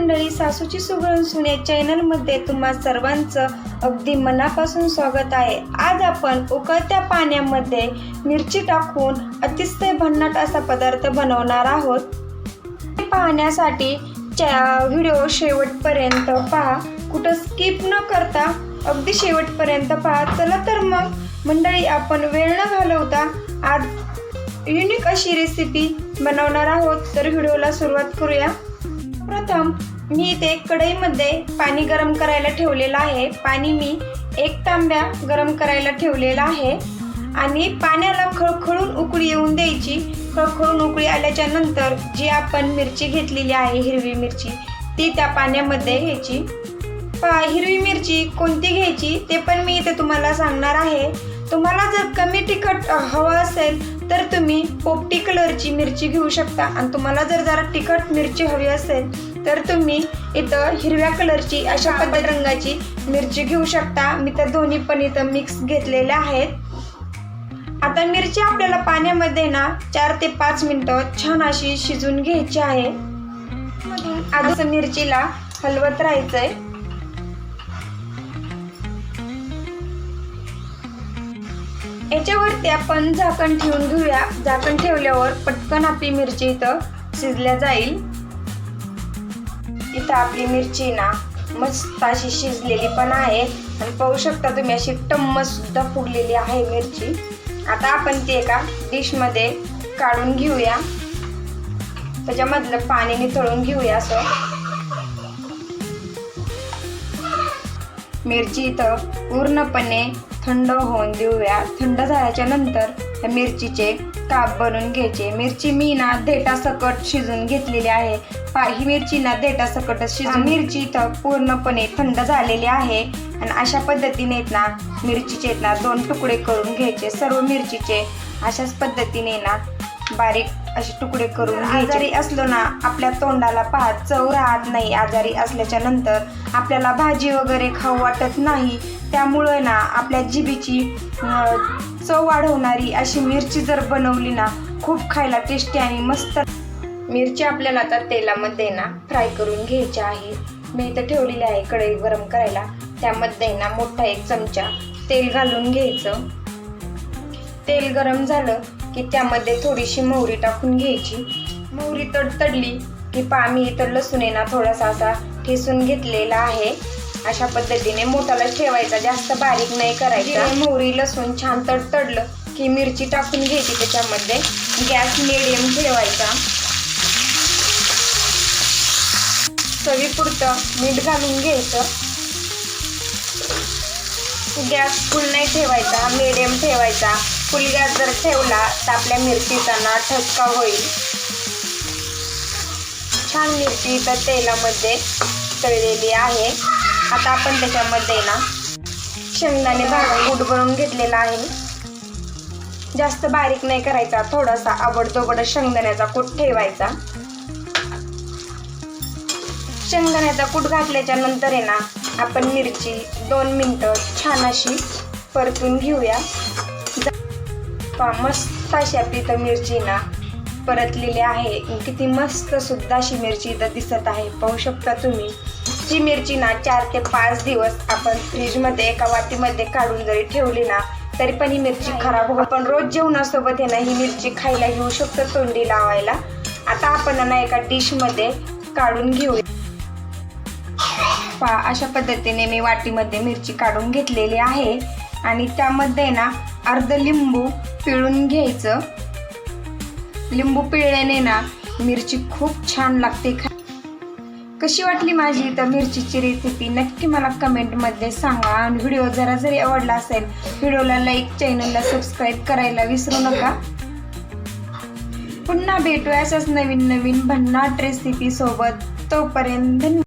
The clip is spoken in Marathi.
मंडळी, सासूची सुगरण सून या चॅनलमध्ये तुम्हा सर्वांचं अगदी मनापासून स्वागत आहे। आज आपण उकळत्या पाण्यामध्ये मिरची टाकून अतिशय भन्नाट असा पदार्थ बनवणार आहोत। पाहण्यासाठी व्हिडिओ शेवटपर्यंत पहा, कुठं स्किप न करता अगदी शेवटपर्यंत पहा। चला तर मग मंडळी, आपण वेळ न घालवता आज युनिक अशी रेसिपी बनवणार आहोत, तर व्हिडिओला सुरुवात करूया। प्रथम मी इथे कढईमध्ये पाणी गरम करायला ठेवलेलं आहे। पाणी मी 1 तांब्या गरम करायला ठेवलेला आहे आणि पाण्याला खळखळून उकळी येऊन द्यायची। खळखळून उकळी आल्याच्या नंतर जी आपण मिरची घेतलेली आहे, हिरवी मिरची, ती त्या पाण्यामध्ये घ्यायची। हिरवी मिरची कोणती घ्यायची ते पण मी इथे तुम्हाला सांगणार आहे। तुम्हाला जर कमी तिखट हवं असेल तर तुम्ही पोपटी कलरची मिरची घेऊ शकता आणि तुम्हाला जर जरा तिखट मिरची हवी असेल तर तुम्ही इथं हिरव्या कलरची अशा पद्धत रंगाची मिरची घेऊ शकता। मी तर दोन्ही पण इथं मिक्स घेतलेल्या आहेत। आता मिरची आपल्याला पाण्यामध्ये 4 ते 5 मिनिटं छान अशी शिजून घ्यायची आहे। आता मिरचीला हलवत राहायचंय। याच्यावरती आपण झाकण ठेवून घेऊया। झाकण ठेवल्यावर पटकन आपली मिरची इथं शिजल्या जाईल। इथं आपली मिरची मस्त अशी शिजलेली पण आहे आणि पाहू शकता तुम्ही अशी टम्म सुद्धा फुगलेली आहे मिरची। आता आपण ती एका डिश मध्ये काढून घेऊया, त्याच्यामधलं पाणी निथळून घेऊया। असं मिरची इथं पूर्णपणे थंड होऊन देऊया। थंड झाल्याच्या नंतर त्या मिरचीचे काप बनवून घ्यायचे। मिरची मी देठासकट शिजून घेतलेली आहे। ही मिरची देठासकट शिजून मिरची इथं पूर्णपणे थंड झालेली आहे आणि अशा पद्धतीने मिरचीचे 2 तुकडे करून घ्यायचे। सर्व मिरचीचे अशाच पद्धतीने बारीक असे तुकडे करून घ्यायचे। आजारी असलो आपल्या तोंडाला चव राहत नाही। आजारी असल्याच्या नंतर आपल्याला भाजी वगैरे खाऊ वाटत नाही, त्यामुळे आपल्या जिभेची चव वाढवणारी अशी मिरची जर बनवली खूप खायला टेस्टी आणि मस्त। मिरची आपल्याला आता तेलामध्ये फ्राय करून घ्यायची आहे। मी इथं ठेवलेली आहे कढई गरम करायला, त्यामध्ये मोठा 1 चमचा तेल घालून घ्यायचं। तेल गरम झालं की त्यामध्ये थोडीशी मोहरी टाकून घ्यायची। मोहरी तडतडली की मी इथं लसूण थोडासा असा ठेचून घेतलेला आहे। अशा पद्धतीने मोठाला ठेवायचा, जास्त बारीक नाही करायचा। मोहरी लसूण छान तडतडलं की मिरची टाकून घ्यायची। त्याच्यामध्ये गॅस मिडियम ठेवायचा। चवीपुरतं मीठ घालून घ्यायचं। गॅस फुल नाही ठेवायचा, मिडियम ठेवायचा। फुल गॅस जर ठेवला तर आपल्या मिरचीचा ठसका होईल। छान मिरची इथं तेलामध्ये तळलेली आहे। आता आपण त्याच्यामध्ये शेंगदाणे भाजून कूट बनवून घेतलेला आहे। जास्त बारीक नाही करायचा, थोडासा आबडधोबड शेंगदाण्याचा कूट ठेवायचा। शेंगदाण्याचा कूट घातल्याच्या नंतर आपण मिरची 2 मिनिटं छान अशी परतून घेऊया। मस्त अशी आपली इथं मिरची परतलेली आहे। किती मस्त सुद्धा अशी मिरची इथं दिसत आहे, पाहू शकता तुम्ही। जी मिरची 4 ते 5 दिवस आपण फ्रीजमध्ये एका वाटीमध्ये काढून जरी ठेवली तरी पण ही मिरची खराब होत। पण रोज जेवणासोबत ही मिरची खायला घेऊ शकतो, तोंडी लावायला। आता आपण एका डिश मध्ये काढून घेऊया। अशा पद्धतीने मी वाटीमध्ये मिरची काढून घेतलेली आहे आणि त्यामध्ये अर्ध लिंबू पिळून घ्यायचं। लिंबू पिळल्याने मिरची खूप छान लागते। कशी वाटली माझी इथं मिरचीची रेसिपी नक्की मला कमेंटमध्ये सांगा आणि व्हिडिओ जरी आवडला असेल व्हिडिओला लाईक, चॅनलला सबस्क्राईब करायला विसरू नका। पुन्हा भेटूया अशाच नवीन भन्नाट रेसिपी सोबत। तोपर्यंत